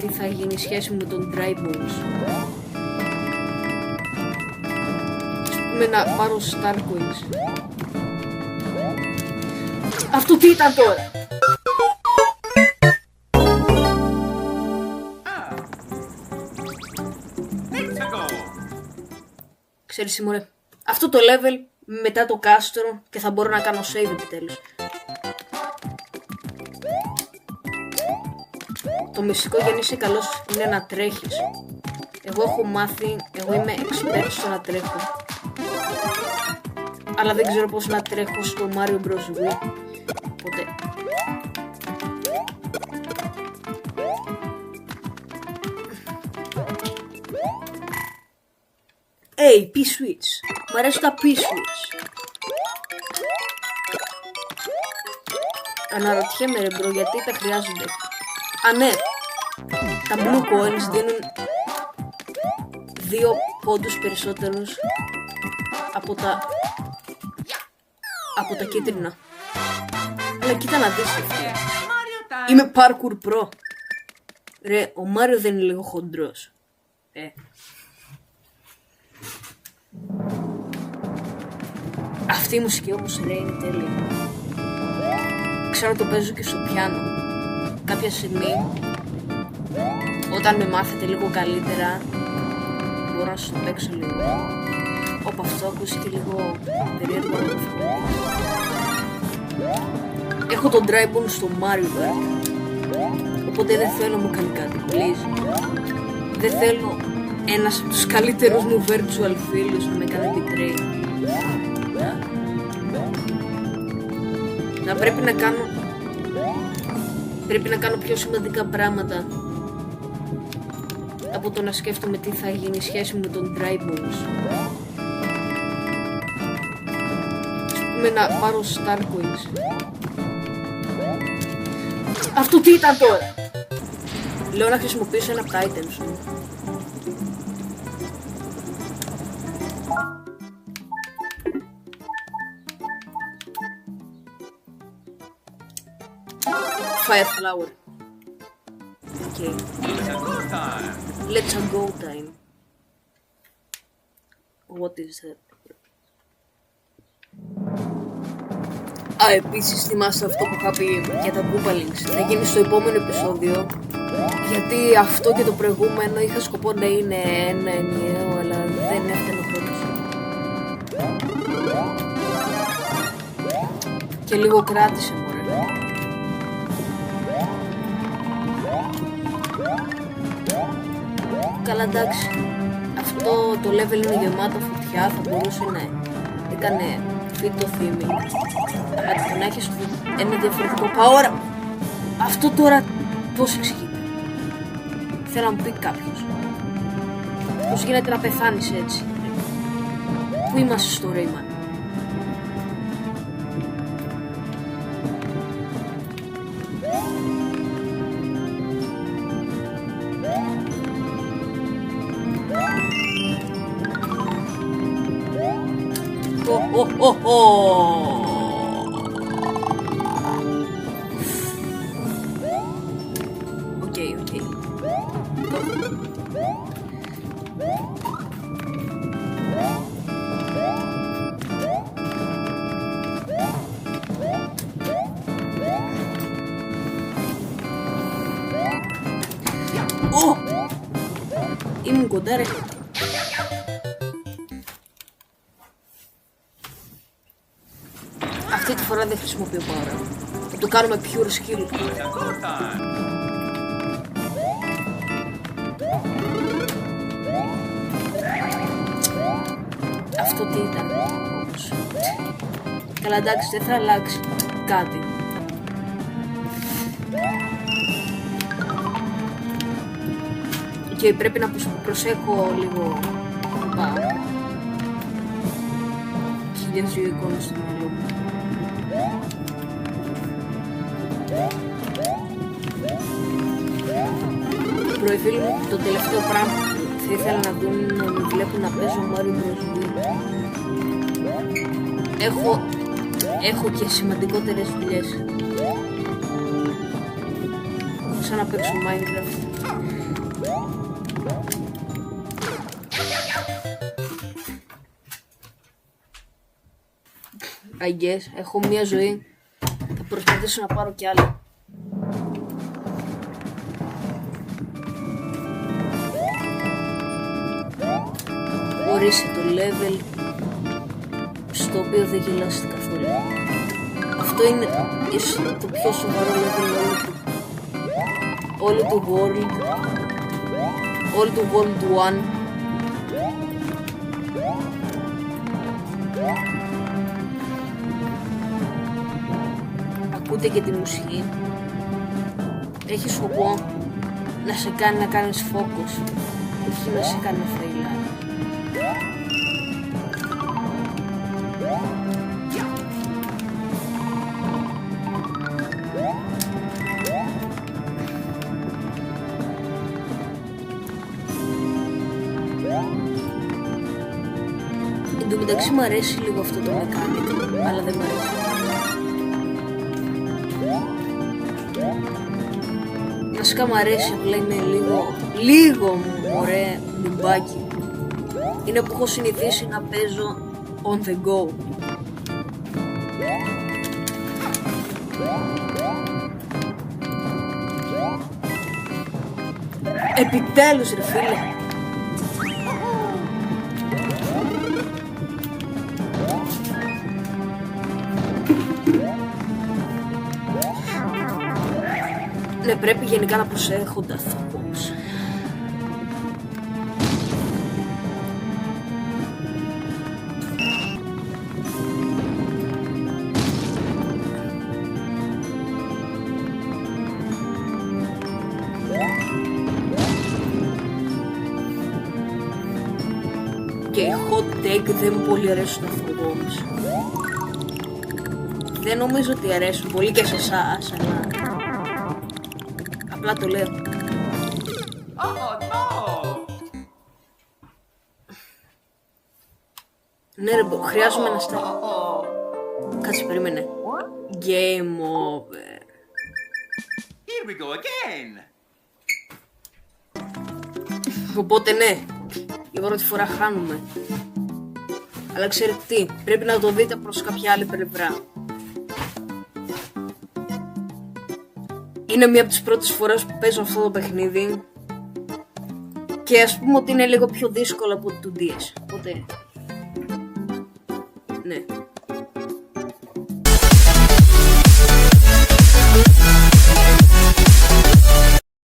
Τι θα γίνει η σχέση μου με τον Dry Bones. Ας πούμε να πάρω Starcoins. Αυτό τι ήταν τώρα? Ξέρεις Σιμωρέ, αυτό το level μετά το κάστρο και θα μπορώ να κάνω save επιτέλους. Το μυστικό για να είσαι καλός είναι να τρέχεις. Εγώ έχω μάθει, εγώ είμαι expert στο να τρέχω. Αλλά δεν ξέρω πώς να τρέχω στο Mario Bros. Wii. Οπότε... Hey, P-Switch. Μ' αρέσουν τα P-Switch. Αναρωτιέμαι ρε μπρο, γιατί τα χρειάζονται. Α, ναι. Τα Blue Coins δίνουν 2 πόντους περισσότερους από τα κίτρινα. Αλλά κοίτα να δεις αυτό. Είμαι Parkour Pro. Ρε, ο Μάριο δεν είναι λίγο χοντρός? Αυτή η μουσική όμως ρε είναι τέλεια. Ξέρω το παίζω και στο πιάνο. Κάποια στιγμή όταν με μάθετε λίγο καλύτερα μπορώ να σου το παίξω λίγο. Όπα, αυτό ακούστηκε λίγο περίεργο. Έχω τον Dry Bones στο Mario Kart, οπότε δεν θέλω να μου κάνει κάτι, please. Δεν θέλω ένας από τους καλύτερους μου virtual φίλους να με κάνει betray. Να πρέπει να κάνω πιο σημαντικά πράγματα από το να σκέφτομαι τι θα γίνει η σχέση μου με τον Dry Bones. Ας πούμε να πάρω Starcoins. Αυτό τι ήταν τώρα? Λέω να χρησιμοποιήσω ένα από τα items μου. Fire flower. Okay. Let's go time. What is that? Επίσης θυμάστε αυτό που είχα πει για τα Koopalings. Θα γίνει στο επόμενο επεισόδιο. Γιατί αυτό και το προηγούμενο είχα σκοπό να είναι ένα ενιαίο, αλλά δεν έφτανε ο πρώτος. Και λίγο κράτησε μωρέ. Καλά εντάξει, αυτό το level είναι γεμάτο φωτιά, θα μπορούσε να έκανε fit το theming. Αλλά να έχεις ένα διαφορετικό power. Αυτό τώρα πώς εξηγείται? Θέλω να μου πει κάποιος. Πώς γίνεται να πεθάνεις έτσι? Πού είμαστε στο Rayman? Okay. Ήμουν κοντά ρε. Αυτή τη φορά δεν χρησιμοποιώ πάρα. Θα το κάνουμε pure skill. Αυτό τι ήταν όμως? Καλά εντάξει, δεν θα αλλάξει κάτι. Και πρέπει να προσέχω λίγο που πάω. Χίλιες δύο εικόνες στο μυαλό μου. Πρωί φίλοι μου, το τελευταίο πράγμα που θα ήθελα να δουν είναι να με βλέπουν να παίζω Mario Bros. Wii. Έχω και σημαντικότερες δουλειές. Σαν να παίξω Minecraft. I guess, έχω μία ζωή. Θα προσπαθήσω να πάρω κι άλλη. Ορίστε το level στο οποίο δεν γελάσετε καθόλου. Αυτό είναι ίσως το πιο σοβαρό level όλου του world. Όλου του world 1. Ακούτε και τη μουσική. Έχει σκοπό να σε κάνει να κάνεις focus, όχι να σε κάνει να φεϊλάρει. Εν τω μεταξύ μου αρέσει λίγο αυτό το mechanic, αλλά δεν μου αρέσει. Βασικά μου αρέσει, απλά είναι λίγο ωραία μπιμπάκι. Είναι που έχω συνηθίσει να παίζω on the go. Επιτέλους ρε φίλε. Ναι, πρέπει γενικά να προσέχω τα θόκος. Και hot take δεν μου πολύ αρέσουν τα θόκος. Δεν νομίζω ότι αρέσουν πολύ και σε εσάς, αλλά απλά το λέω. Ναι ρε, χρειάζομαι ένα στέλ. Κάτσε, περίμενε. Game over. Here we go again. Οπότε ναι, για πρώτη φορά χάνουμε. Αλλά ξέρετε τι, πρέπει να το δείτε προς κάποια άλλη πλευρά. Είναι μία από τις πρώτες φορές που παίζω αυτό το παιχνίδι και ας πούμε ότι είναι λίγο πιο δύσκολο από το 2DS, οπότε ναι.